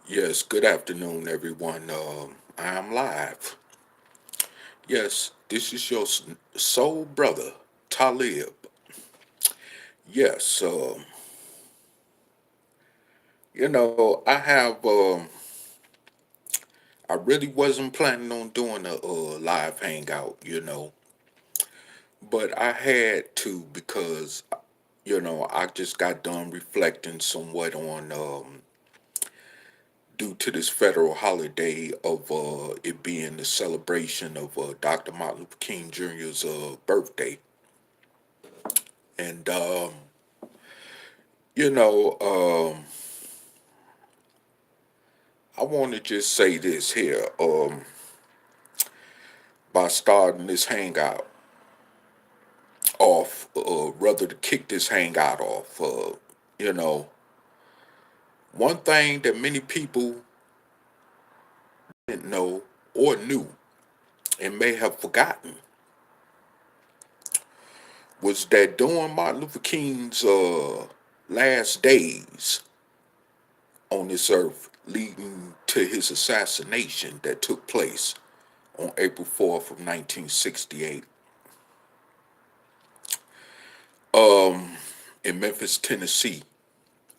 Yes, good afternoon, everyone. I'm live. Yes, this is your soul brother, Talib. Yes, I have, I really wasn't planning on doing a live hangout, but I had to because, I just got done reflecting somewhat on, due to this federal holiday of it being the celebration of Dr. Martin Luther King Jr.'s birthday. And you know, I want to just say this here by starting this hangout off, rather to kick this hangout off. You know, one thing that many people didn't know or knew and may have forgotten was that during Martin Luther King's last days on this earth, leading to his assassination that took place on April 4th of 1968, in Memphis, Tennessee.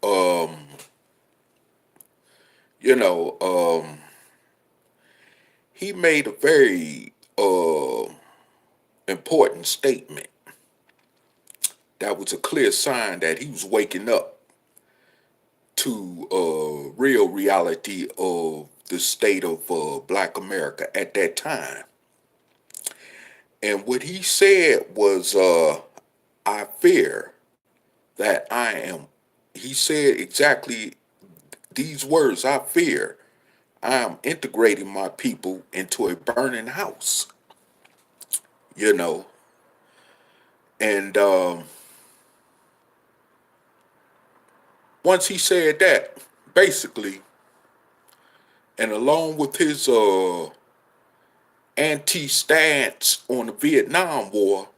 Um, you know, he made a very important statement that was a clear sign that he was waking up to real reality of the state of Black America at that time. And what he said was, I fear that I am, he said exactly these words, I fear I am integrating my people into a burning house, you know. And once he said that, basically, and along with his anti stance on the Vietnam War,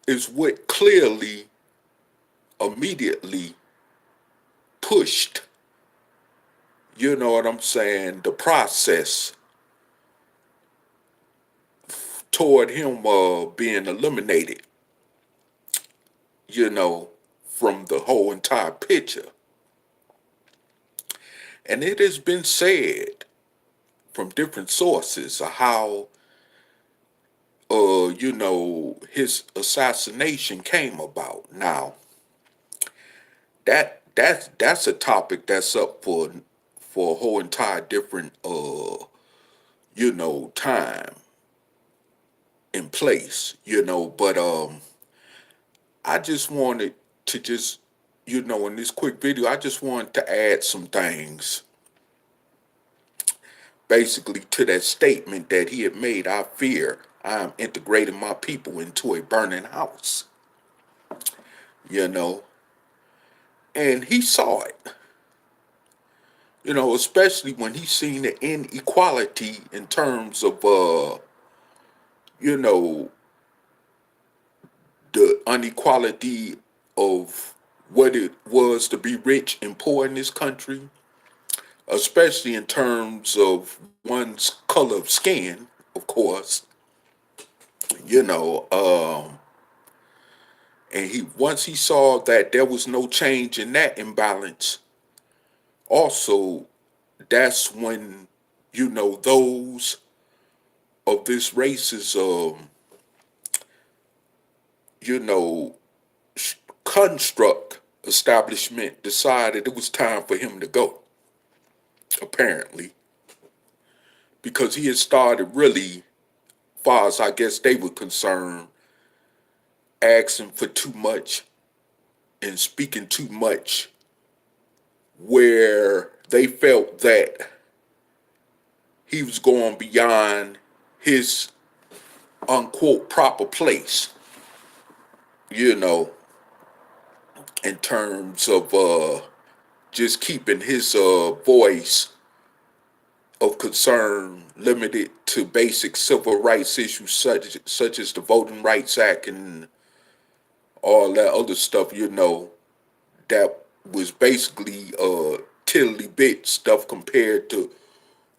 is what clearly, immediately pushed, you know what I'm saying, the process toward him being eliminated, you know, from the whole entire picture. And it has been said from different sources of how his assassination came about. Now, that's a topic that's up for a whole entire different time and place, but I just wanted to just in this quick video, I just wanted to add some things basically to that statement that he had made. I fear I am integrating my people into a burning house, you know, and he saw it, especially when he seen the inequality in terms of, you know, the inequality of what it was to be rich and poor in this country, especially in terms of one's color of skin, of course, you know, and he once he saw that there was no change in that imbalance, also that's when those of this race's you know construct establishment decided it was time for him to go, apparently, because he had started really, far as I guess they were concerned, asking for too much and speaking too much, where they felt that he was going beyond his unquote proper place, you know, in terms of just keeping his voice of concern limited to basic civil rights issues such as the Voting Rights Act and all that other stuff, that was basically tiddly bit stuff compared to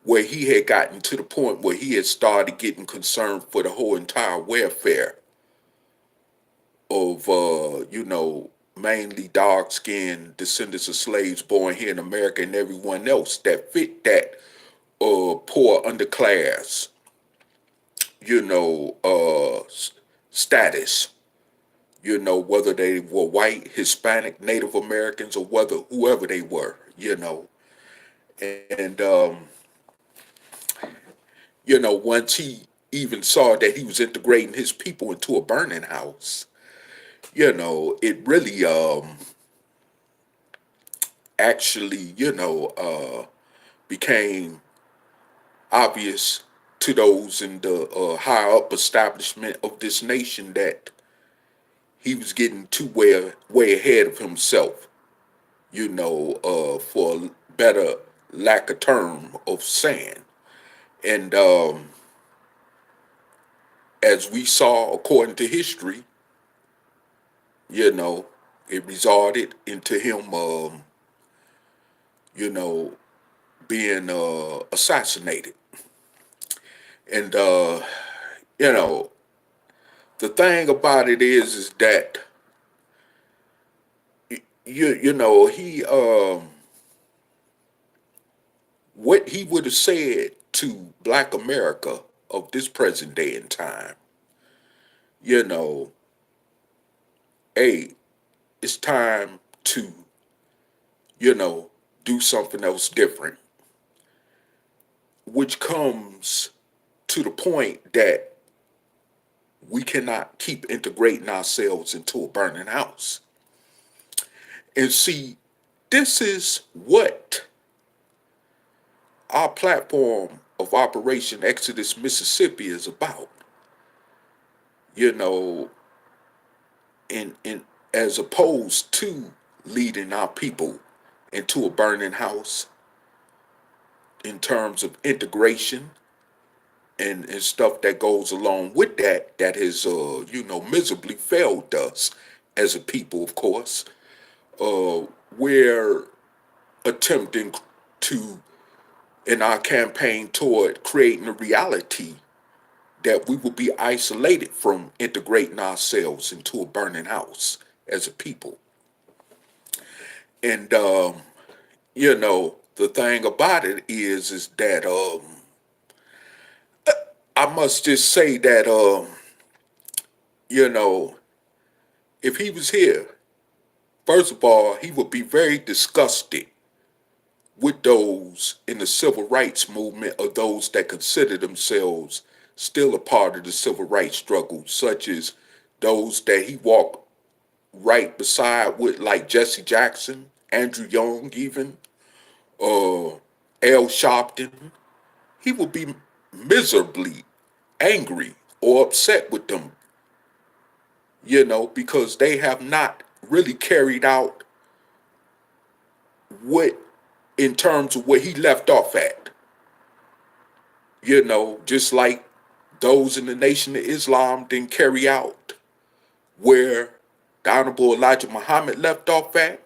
where he had gotten to the point where he had started getting concerned for the whole entire welfare of, mainly dark skinned descendants of slaves born here in America and everyone else that fit that poor underclass, you know, status, whether they were white, Hispanic, Native Americans, or whether whoever they were, And, once he even saw that he was integrating his people into a burning house, it really actually, became obvious to those in the higher up establishment of this nation that he was getting too way ahead of himself, for a better lack of term of saying. And as we saw, according to history, you know, it resulted into him, you know, being assassinated. And you know, the thing about it is that he what he would have said to Black America of this present day and time, you know, hey, it's time to, you know, do something else different, which comes to the point that we cannot keep integrating ourselves into a burning house. And see, this is what our platform of Operation Exodus Mississippi is about. You know, in as opposed to leading our people into a burning house in terms of integration and stuff that goes along with that has miserably failed us as a people, of course. We're attempting to, in our campaign toward creating a reality that we will be isolated from integrating ourselves into a burning house as a people. And the thing about it is that I must just say that you know, if he was here, first of all, he would be very disgusted with those in the civil rights movement or those that consider themselves still a part of the civil rights struggle, such as those that he walked right beside with, like Jesse Jackson, Andrew Young, even uh, Al Sharpton. He would be miserably angry or upset with them, because they have not really carried out what, in terms of where he left off at. Just like those in the Nation of Islam didn't carry out where the Honorable Elijah Muhammad left off at,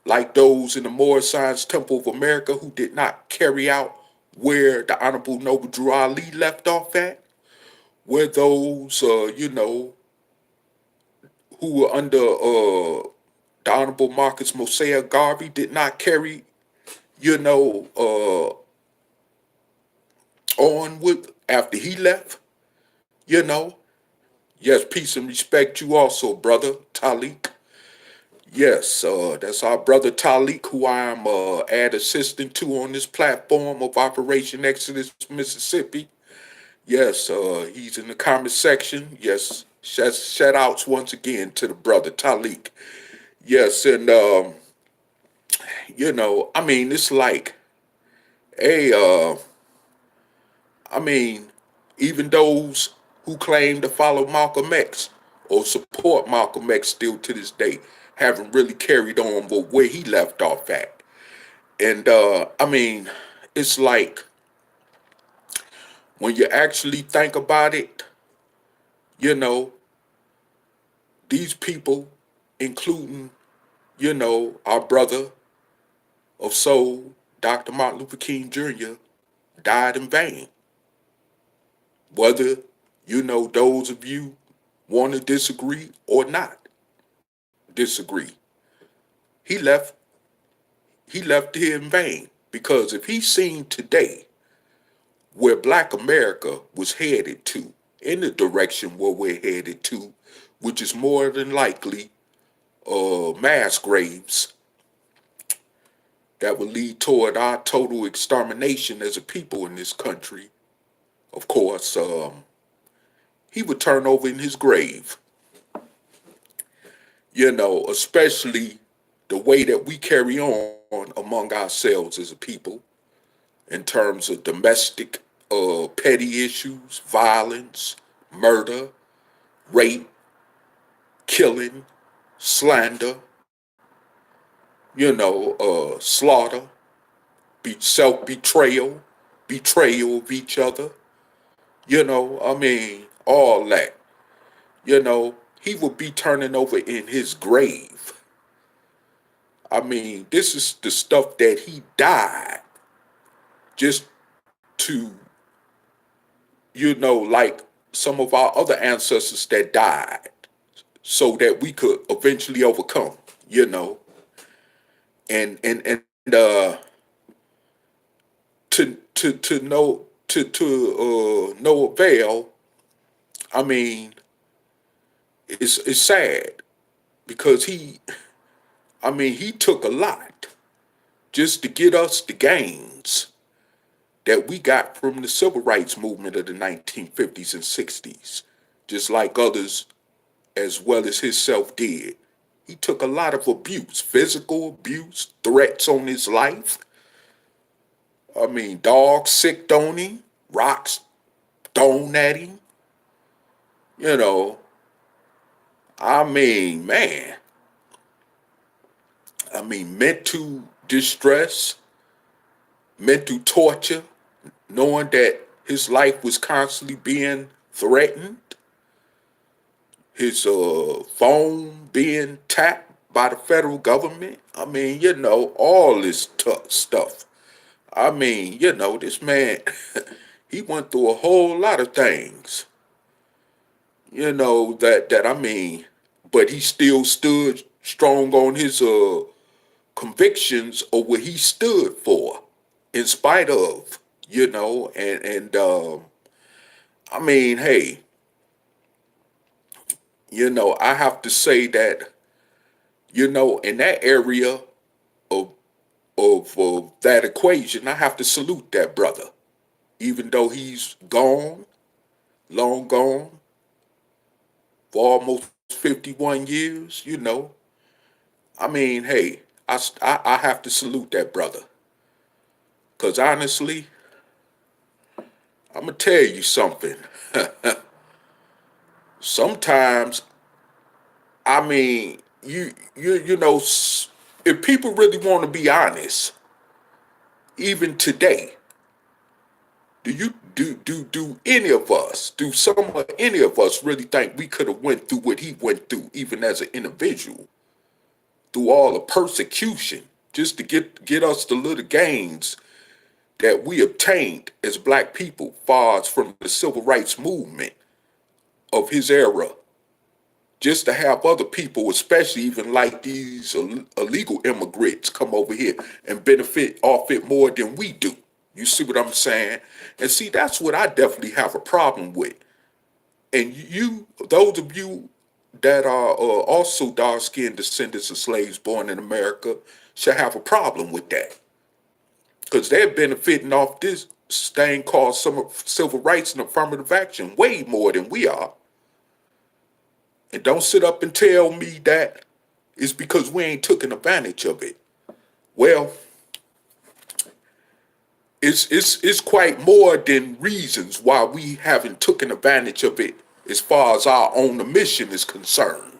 like those in the Moorish Science Temple of America who did not carry out where the Honorable Noble Drew Ali left off at, where those, who were under the Honorable Marcus Mosiah Garvey did not carry, on with after he left, you know. Yes, peace and respect you also, brother Talik. Yes, that's our brother Talik, who I am ad assistant to on this platform of Operation Exodus, Mississippi. Yes, he's in the comment section. Yes, shout outs once again to the brother Talik. Yes, and I mean, it's like, hey, I mean, even those who claim to follow Malcolm X or support Malcolm X still to this day haven't really carried on with where he left off at. And I mean, it's like when you actually think about it, you know, these people, including, our brother of so Dr. Martin Luther King Jr. died in vain. Whether, those of you want to disagree or not disagree. He left he left here in vain. Because if he's seen today where black America was headed to, in the direction where we're headed to, which is more than likely mass graves that will lead toward our total extermination as a people in this country, of course, he would turn over in his grave. Especially the way that we carry on among ourselves as a people in terms of domestic, petty issues, violence, murder, rape, killing, slander, slaughter, self-betrayal, betrayal of each other, all that. He would be turning over in his grave. This is the stuff that he died just to, like some of our other ancestors that died so that we could eventually overcome, you know, and to no avail. I mean, it's sad because he took a lot just to get us the gains that we got from the civil rights movement of the 1950s and 60s, just like others as well as himself did. He took a lot of abuse, physical abuse, threats on his life. Dogs sicked on him, rocks thrown at him. You know, man. Mental distress, mental torture, knowing that his life was constantly being threatened, his phone being tapped by the federal government. All this stuff. This man, he went through a whole lot of things. But he still stood strong on his convictions of what he stood for, in spite of, hey, I have to say that, in that area of of that equation, I have to salute that brother, even though he's gone, long gone, for almost 51 years. Hey, I have to salute that brother, because honestly, I'm gonna tell you something. Sometimes, if people really want to be honest, even today, do any of us, any of us really think we could have went through what he went through, even as an individual, through all the persecution, just to get us the little gains that we obtained as black people, far as from the civil rights movement of his era, just to have other people, especially even like these illegal immigrants, come over here and benefit off it more than we do. You see what I'm saying? And see, that's what I definitely have a problem with. And those of you that are also dark-skinned descendants of slaves born in America, should have a problem with that. Because they're benefiting off this thing called some civil rights and affirmative action way more than we are. And don't sit up and tell me that it's because we ain't taken advantage of it. Well, it's quite more than reasons why we haven't taken advantage of it as far as our own mission is concerned.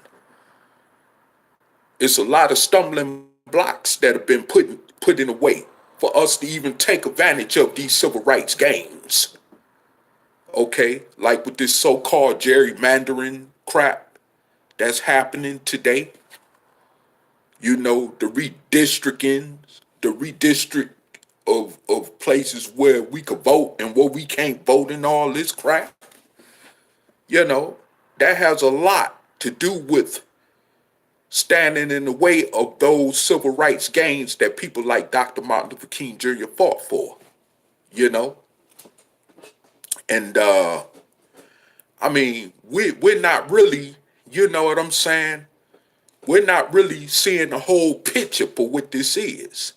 It's a lot of stumbling blocks that have been put in the way for us to even take advantage of these civil rights gains. Okay, like with this so-called gerrymandering crap that's happening today. The redistricting, the redistrict of places where we could vote and where we can't vote and all this crap. You know, that has a lot to do with standing in the way of those civil rights gains that people like Dr. Martin Luther King Jr. fought for, you know? And I mean, we're not really, you know what I'm saying? We're not really seeing the whole picture for what this is.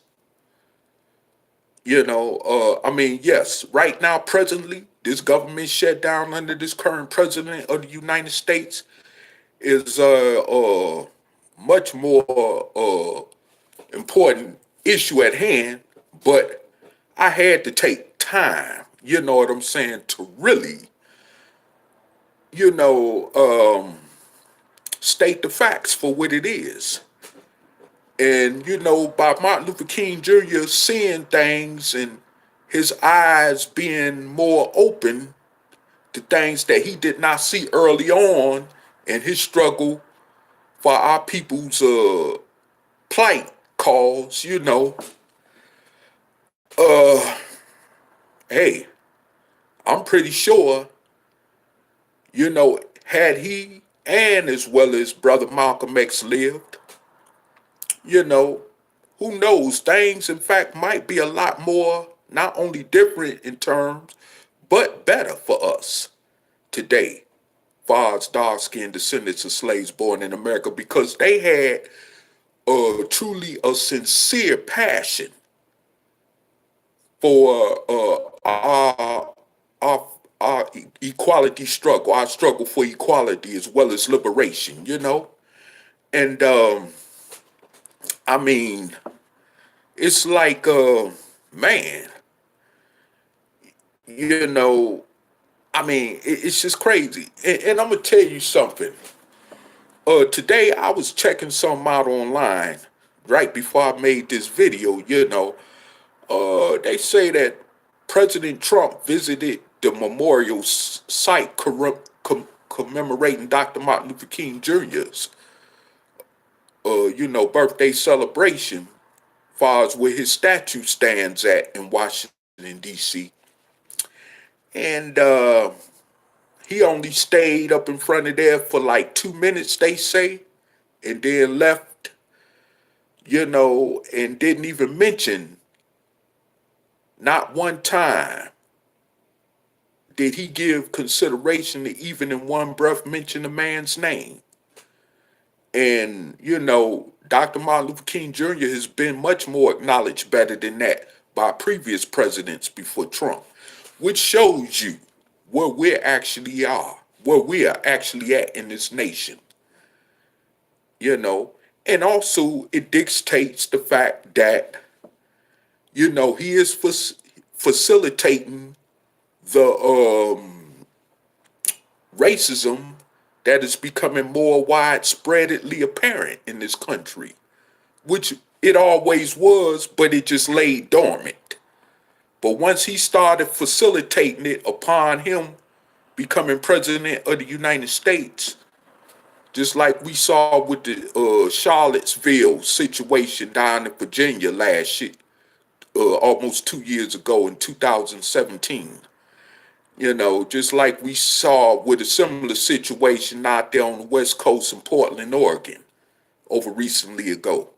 You know, I mean, yes, right now, presently, this government shutdown under this current president of the United States is much more important issue at hand, but I had to take time, you know what I'm saying, to really, you know, state the facts for what it is. And, you know, by Martin Luther King Jr. seeing things and his eyes being more open to things that he did not see early on in his struggle for our people's plight cause, you know, uh, hey, I'm pretty sure, you know, had he and as well as Brother Malcolm X lived, you know, who knows, things in fact might be a lot more, not only different in terms, but better for us today, far as dark-skinned descendants of slaves born in America, because they had truly a sincere passion for our equality struggle, our struggle for equality as well as liberation, you know? And I mean, it's like man, you know, I mean, it's just crazy. And I'm gonna tell you something. Today I was checking something out online right before I made this video, you know. They say that President Trump visited the memorial site commemorating Dr. Martin Luther King Jr.'s, you know, birthday celebration, far as where his statue stands at in Washington, D.C. And he only stayed up in front of there for like 2 minutes, they say, and then left, you know, and didn't even mention, not one time did he give consideration to even in one breath mention the man's name. And, you know, Dr. Martin Luther King Jr. has been much more acknowledged better than that by previous presidents before Trump, which shows you where we actually are, where we are actually at in this nation, you know. And also, it dictates the fact that, you know, he is facilitating the racism that is becoming more widespreadly apparent in this country, which it always was, but it just laid dormant. But once he started facilitating it upon him becoming president of the United States, just like we saw with the Charlottesville situation down in Virginia last year, almost 2 years ago in 2017. You know, just like we saw with a similar situation out there on the West Coast in Portland, Oregon, over recently ago.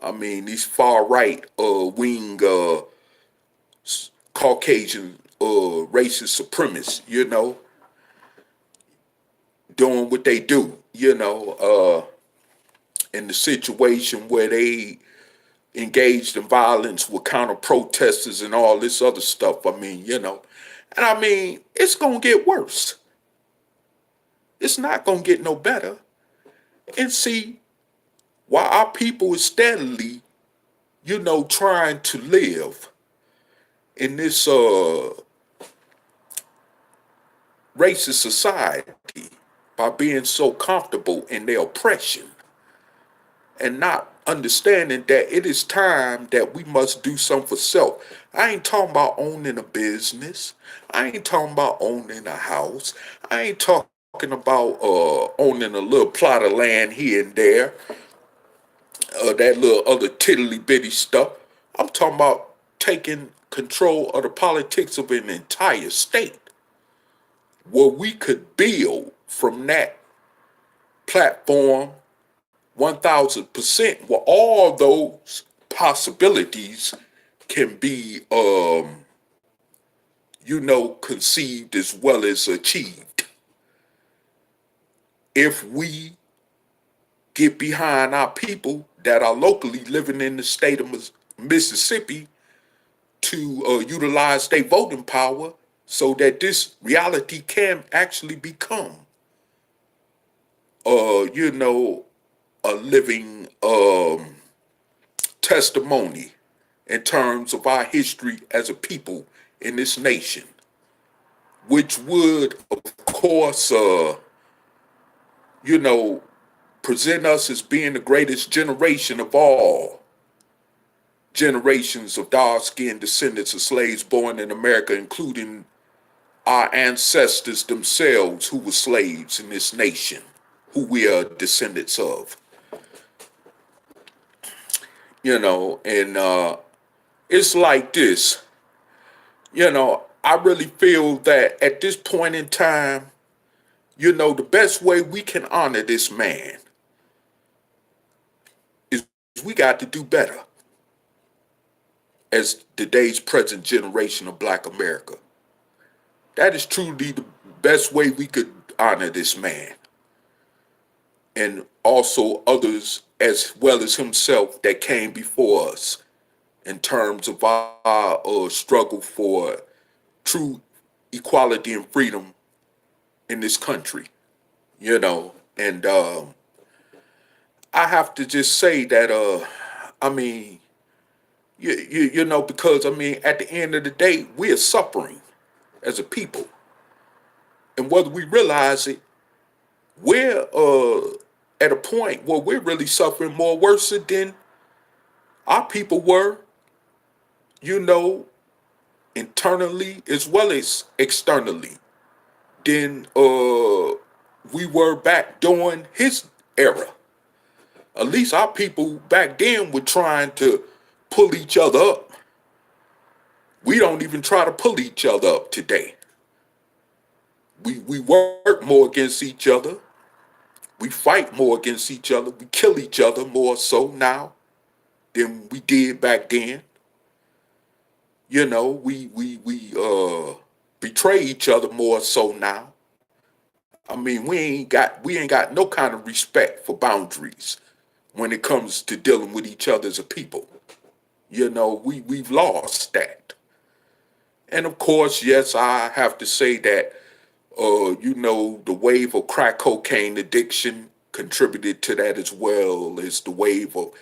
I mean, these far right wing Caucasian racist supremacists, you know, doing what they do, you know, in the situation where they engaged in violence with counter protesters and all this other stuff. I mean, you know, and I mean, it's going to get worse. It's not going to get no better. And see, while our people is steadily, you know, trying to live in this racist society by being so comfortable in their oppression and not understanding that it is time that we must do something for self. I ain't talking about owning a business. I ain't talking about owning a house. I ain't talking about owning a little plot of land here and there, that little other tiddly bitty stuff. I'm talking about taking control of the politics of an entire state where we could build from that platform 1000%, where all those possibilities can be, conceived as well as achieved. If we get behind our people that are locally living in the state of Mississippi to utilize their voting power so that this reality can actually become, a living testimony in terms of our history as a people in this nation, which would, of course, you know, present us as being the greatest generation of all generations of dark-skinned descendants of slaves born in America, including our ancestors themselves who were slaves in this nation, who we are descendants of. And it's like this. I really feel that at this point in time, the best way we can honor this man is we got to do better as today's present generation of Black America. That is truly the best way we could honor this man. And also others as well as himself that came before us in terms of our struggle for true equality and freedom in this country, And I have to just say that, I mean, because at the end of the day, we are suffering as a people. And whether we realize it, we're at a point where we're really suffering more worse than our people were, internally as well as externally, than we were back during his era. At least our people back then were trying to pull each other up. We don't even try to pull each other up today. We work more against each other. We fight more against each other. We kill each other more so now than we did back then. We betray each other more so now. I mean, we ain't got no kind of respect for boundaries when it comes to dealing with each other as a people. We've lost that. And of course, yes, I have to say that the wave of crack cocaine addiction contributed to that as well as the wave of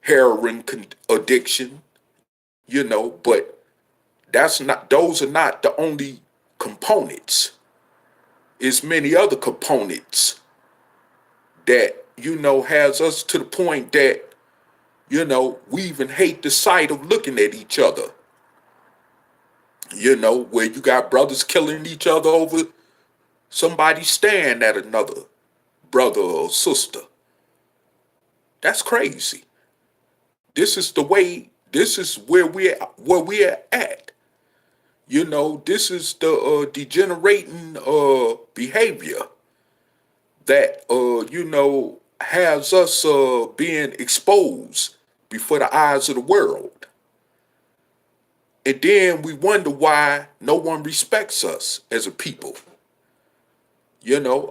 heroin addiction, but those are not the only components. It's many other components that, has us to the point that, we even hate the sight of looking at each other. Where you got brothers killing each other over somebody staring at another brother or sister. That's crazy. This is where we're at. This is the degenerating behavior that has us being exposed before the eyes of the world. And then we wonder why no one respects us as a people.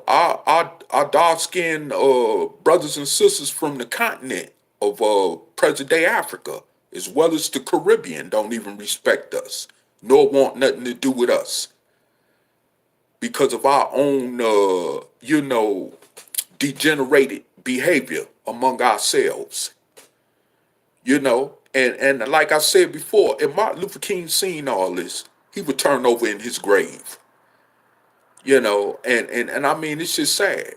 Our dark-skinned brothers and sisters from the continent of present-day Africa, as well as the Caribbean, don't even respect us, nor want nothing to do with us because of our own, degenerated behavior among ourselves. And like I said before, if Martin Luther King seen all this, he would turn over in his grave. And I mean, it's just sad.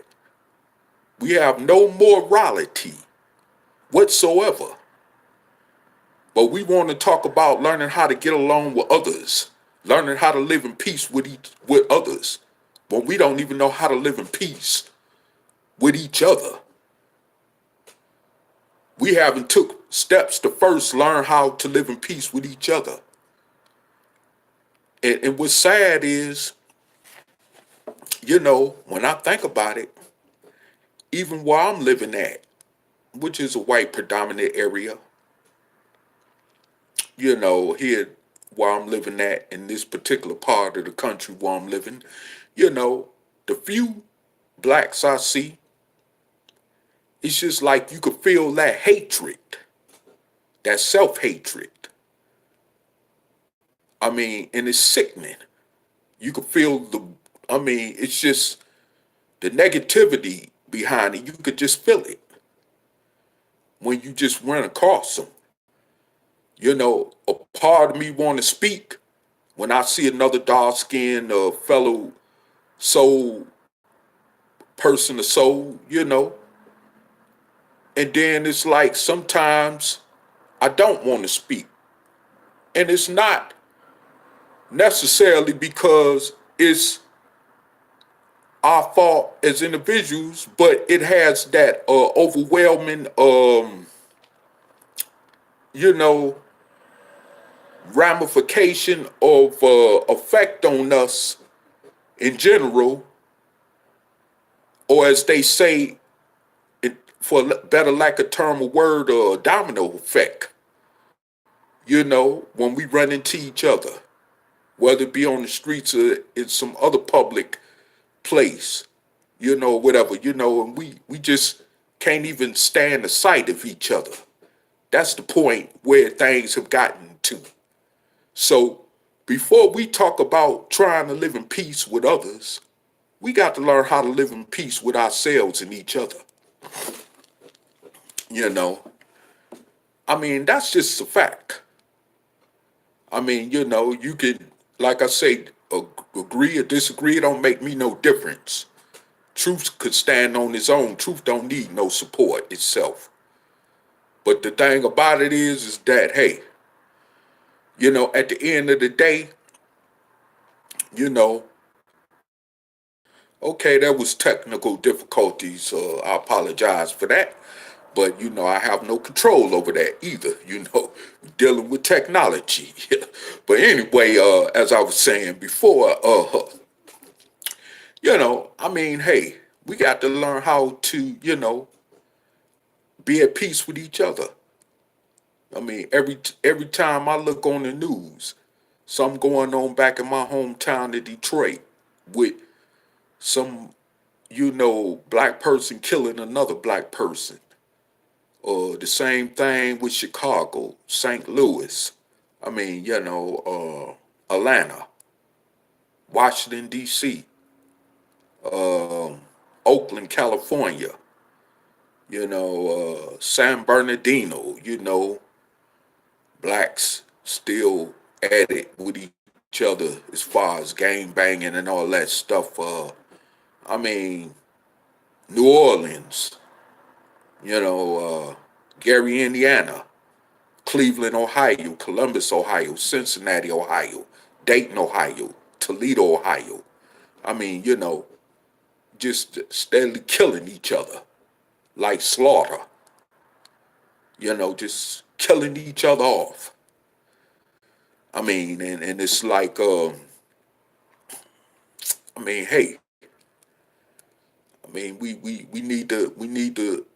We have no morality whatsoever. But we want to talk about learning how to get along with others, learning how to live in peace with others, when we don't even know how to live in peace with each other. We haven't took steps to first learn how to live in peace with each other. And what's sad is, when I think about it, even where I'm living at, which is a white predominant area, here where I'm living at in this particular part of the country where I'm living, you know, the few blacks I see, it's just like you could feel that hatred, that self-hatred. I mean, and it's sickening. You could feel it's just the negativity behind it. You could just feel it when you just run across them. A part of me want to speak when I see another dark-skinned fellow soul person of soul, and then it's like sometimes I don't want to speak. And it's not necessarily because it's our fault as individuals, but it has that overwhelming, you know, ramification of effect on us in general, or as they say, for better lack of term, a word, domino effect. When we run into each other, whether it be on the streets or in some other public place, whatever, and we just can't even stand the sight of each other. That's the point where things have gotten to. So before we talk about trying to live in peace with others, we got to learn how to live in peace with ourselves and each other. You know, that's just a fact. You can, like I say, agree or disagree. It don't make me no difference. Truth could stand on its own. Truth don't need no support itself. But the thing about it is that, hey, at the end of the day, you know, okay, there was technical difficulties. I apologize for that. But, I have no control over that either, dealing with technology. But anyway, as I was saying before, hey, we got to learn how to, be at peace with each other. Every time I look on the news, something going on back in my hometown of Detroit with some, black person killing another black person. The same thing with Chicago, St. Louis. Atlanta, Washington, D.C., Oakland, California, San Bernardino, blacks still at it with each other as far as gang banging and all that stuff. I mean, New Orleans, Gary, Indiana, Cleveland, Ohio, Columbus, Ohio, Cincinnati, Ohio, Dayton, Ohio, Toledo, Ohio. I mean, just steadily killing each other like slaughter, just killing each other off. And it's like, hey, we need to,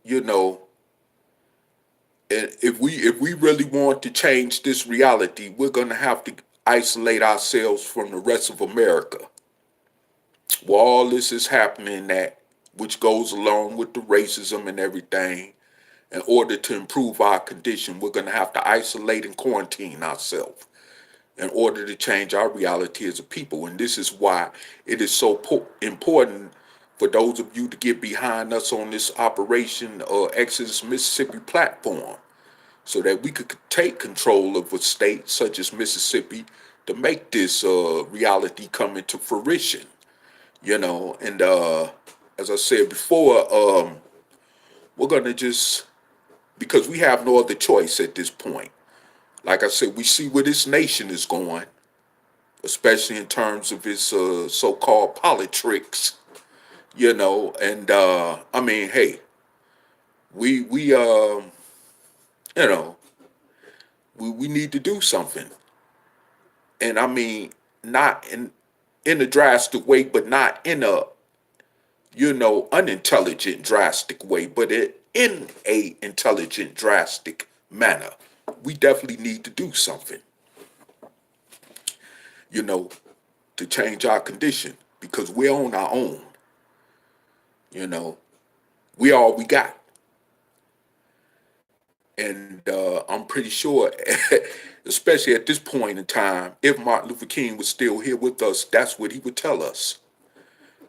and if we really want to change this reality, we're gonna have to isolate ourselves from the rest of America. Well, all this is happening that, which goes along with the racism and everything. In order to improve our condition, we're gonna have to isolate and quarantine ourselves in order to change our reality as a people. And this is why it is so important for those of you to get behind us on this Operation Exodus Mississippi platform, so that we could take control of a state such as Mississippi to make this reality come into fruition. And as I said before, we're gonna just, because we have no other choice at this point. Like I said, we see where this nation is going, especially in terms of its so-called politics, and hey, we You know, we need to do something. And I mean, not in a drastic way, but not in a, unintelligent drastic way, but in a intelligent drastic manner. We definitely need to do something, you know, to change our condition because we're on our own, you know. We all we got. And I'm pretty sure, especially at this point in time, if Martin Luther King was still here with us, that's what he would tell us.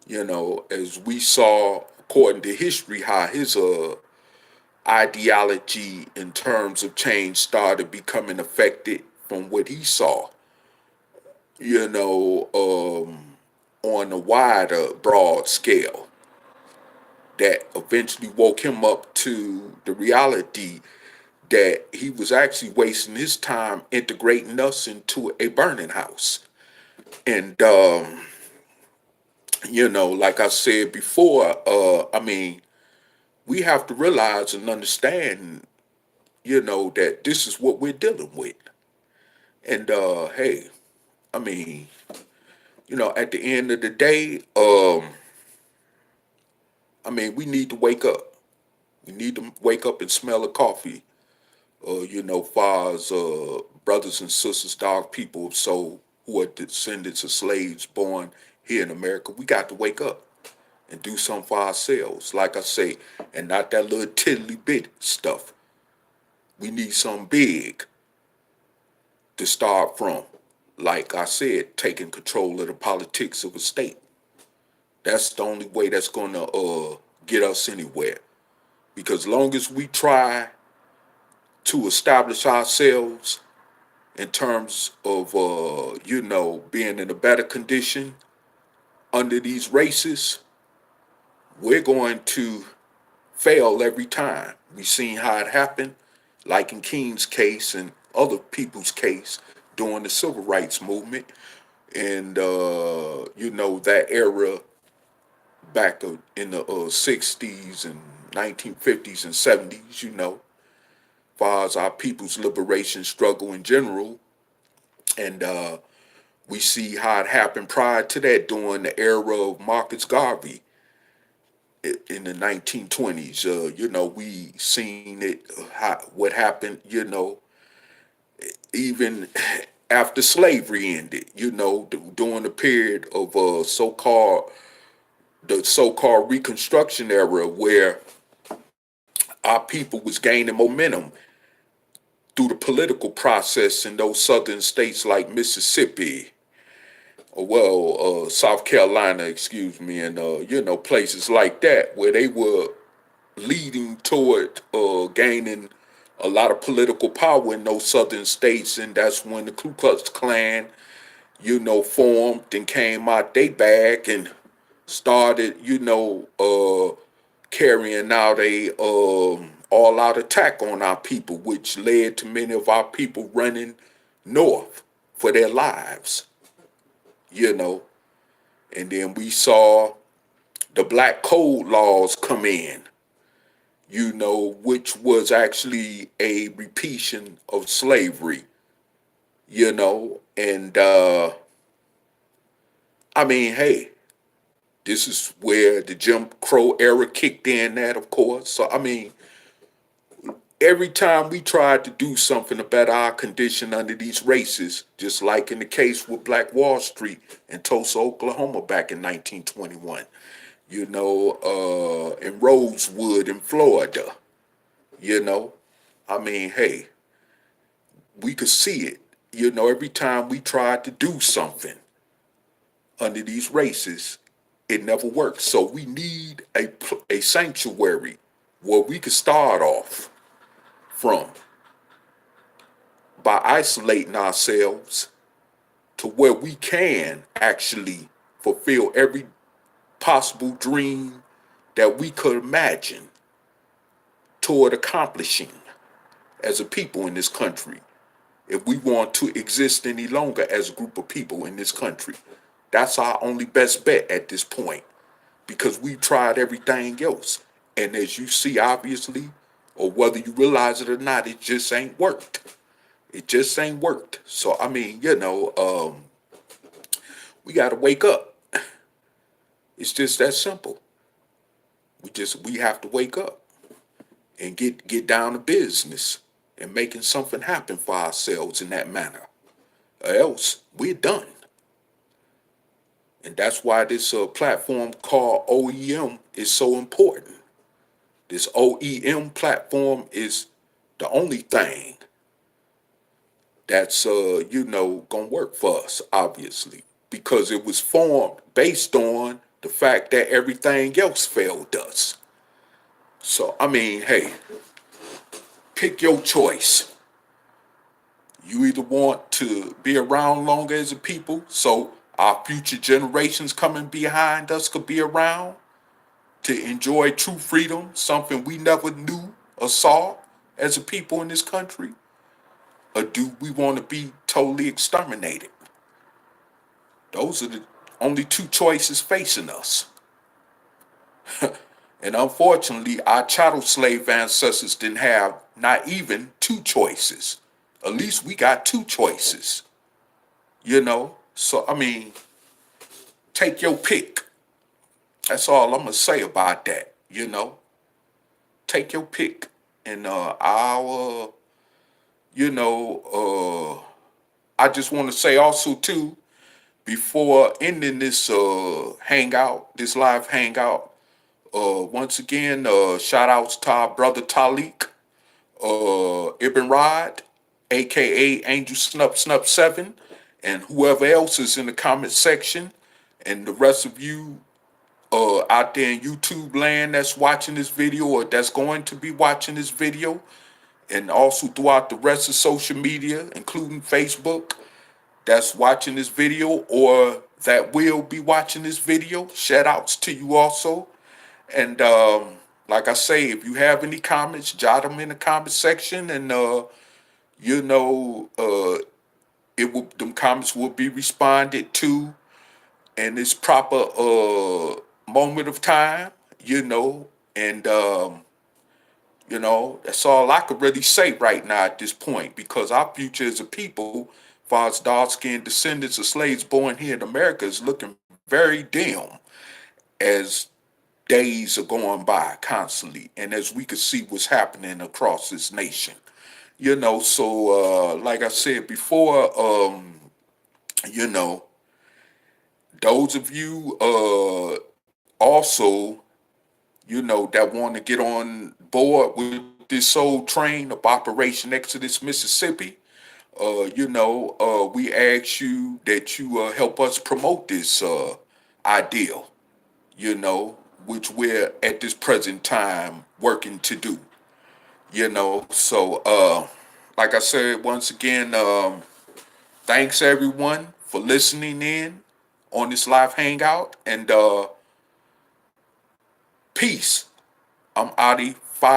As we saw, according to history, how his ideology in terms of change started becoming affected from what he saw, you know, on a wider, broad scale that eventually woke him up to the reality that he was actually wasting his time integrating us into a burning house. And, like I said before, I mean, we have to realize and understand, that this is what we're dealing with. And, hey, I mean, at the end of the day, I mean, we need to wake up. We need to wake up and smell the coffee. Far as brothers and sisters, dark people of soul who are descendants of slaves born here in America, we got to wake up and do something for ourselves, like I say, and not that little tiddly bit stuff. We need something big to start from. Like I said, taking control of the politics of a state. That's the only way that's gonna get us anywhere. Because long as we try to establish ourselves in terms of being in a better condition under these races, we're going to fail every time. We've seen how it happened, like in King's case and other people's case during the civil rights movement, and that era back in the 60s and 1950s and 70s. Far as our people's liberation struggle in general, and we see how it happened prior to that during the era of Marcus Garvey in the 1920s. We seen it, what happened, even after slavery ended, during the period of the so-called Reconstruction era, where our people was gaining momentum through the political process in those southern states like Mississippi, South Carolina, excuse me, and places like that, where they were leading toward gaining a lot of political power in those southern states, and that's when the Ku Klux Klan, formed and came out they bag and started, carrying out a all-out attack on our people, which led to many of our people running north for their lives, you know. And then we saw the black code laws come in, which was actually a repetition of slavery, and I mean, hey, this is where the Jim Crow era kicked in at, of course. So, I mean, every time we tried to do something to better our condition under these races, just like in the case with Black Wall Street in Tulsa, Oklahoma back in 1921, in Rosewood in Florida, you know, I mean, hey, we could see it, every time we tried to do something under these races, it never worked. So we need a sanctuary where we could start off from by isolating ourselves to where we can actually fulfill every possible dream that we could imagine toward accomplishing as a people in this country. If we want to exist any longer as a group of people in this country, that's our only best bet at this point because we've tried everything else. And as you see, obviously, or whether you realize it or not, it just ain't worked. It just ain't worked. So I mean, we got to wake up. It's just that simple. We have to wake up and get down to business and making something happen for ourselves in that manner. Or else we're done. And that's why this platform called OEM is so important. This OEM platform is the only thing that's gonna work for us, obviously, because it was formed based on the fact that everything else failed us. So I mean, hey, pick your choice. You either want to be around longer as a people, so our future generations coming behind us could be around to enjoy true freedom, something we never knew or saw as a people in this country, or do we want to be totally exterminated? Those are the only two choices facing us. And unfortunately, our chattel slave ancestors didn't have not even two choices. At least we got two choices, you know? So, I mean, take your pick. That's all I'm going to say about that, you know? Take your pick. And you know, I just want to say also, too, before ending this hangout, this live hangout, once again, shout outs to our brother Talik, Ibn Rod, aka Angel Snup Snup 7, and whoever else is in the comment section, and the rest of you out there in YouTube land that's watching this video or that's going to be watching this video, and also throughout the rest of social media, including Facebook, that's watching this video or that will be watching this video. Shout outs to you also. And like I say, if you have any comments, jot them in the comment section, and you know, them comments will be responded to in this proper moment of time. You know, and that's all I could really say right now at this point, because our future as a people, far as dark-skinned descendants of slaves born here in America, is looking very dim as days are going by constantly, and as we could see what's happening across this nation. So like I said before, you know, those of you also, that want to get on board with this soul train of Operation Exodus Mississippi, we ask you that you help us promote this ideal, which we're at this present time working to do. So like I said, once again, thanks everyone for listening in on this live hangout, and peace. I'm Adi 5.